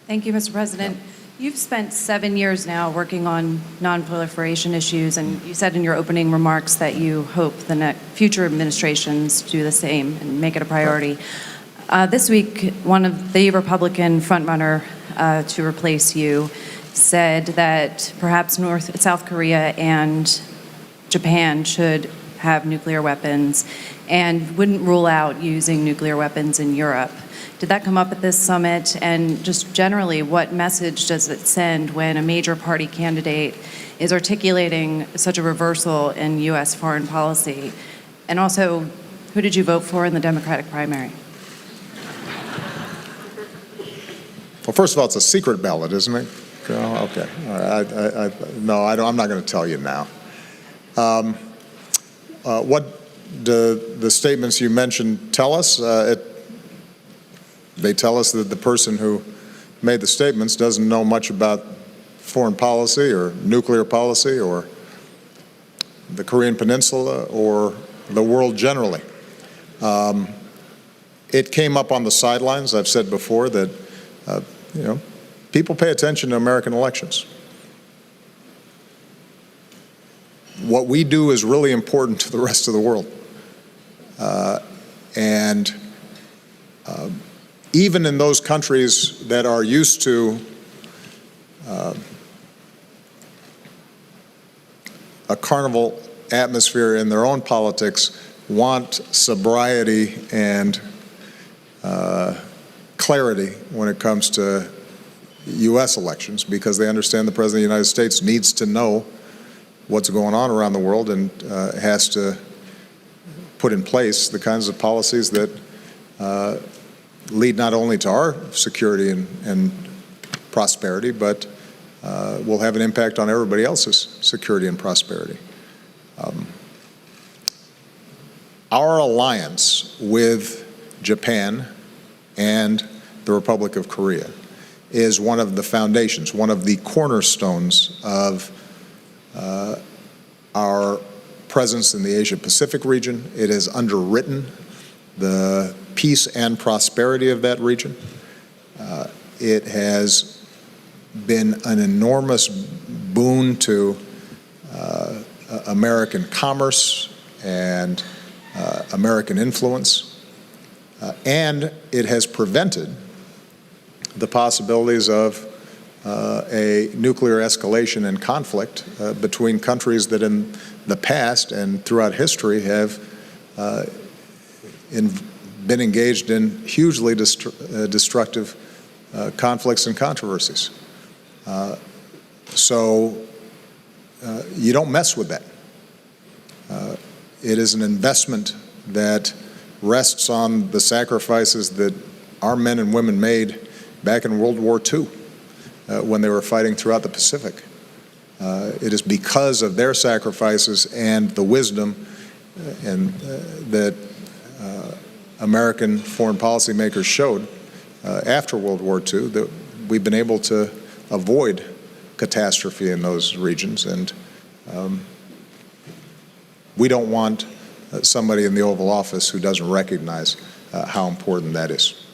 Thank you, Mr. President. You've spent 7 years now working on nonproliferation issues, and you said in your opening remarks that you hope the future administrations do the same and make it a priority. This week, one of the Republican frontrunner to replace you said that perhaps South Korea and Japan should have nuclear weapons and wouldn't rule out using nuclear weapons in Europe. Did that come up at this summit? And just generally, what message does it send when a major party candidate is articulating such a reversal in U.S. foreign policy? And also, who did you vote for in the Democratic primary? Well, first of all, it's a secret ballot, isn't it? Okay. All right. No, I'm not going to tell you now. What the statements you mentioned tell us? They tell us that the person who made the statements doesn't know much about foreign policy or nuclear policy or the Korean Peninsula or the world generally. It came up on the sidelines. I've said before that, people pay attention to American elections. What we do is really important to the rest of the world. Even in those countries that are used to a carnival atmosphere in their own politics, want sobriety and clarity when it comes to U.S. elections, because they understand the President of the United States needs to know what's going on around the world and has to put in place the kinds of policies that lead not only to our security and prosperity, but will have an impact on everybody else's security and prosperity. Our alliance with Japan and the Republic of Korea is one of the foundations, one of the cornerstones of our presence in the Asia-Pacific region. It has underwritten the peace and prosperity of that region. It has been an enormous boon to American commerce and American influence, and it has prevented the possibilities of a nuclear escalation and conflict between countries that in the past and throughout history have been engaged in hugely destructive conflicts and controversies. So you don't mess with that. It is an investment that rests on the sacrifices that our men and women made back in World War II when they were fighting throughout the Pacific. It is because of their sacrifices and the wisdom that American foreign policymakers showed after World War II that we've been able to avoid catastrophe in those regions, and we don't want somebody in the Oval Office who doesn't recognize how important that is.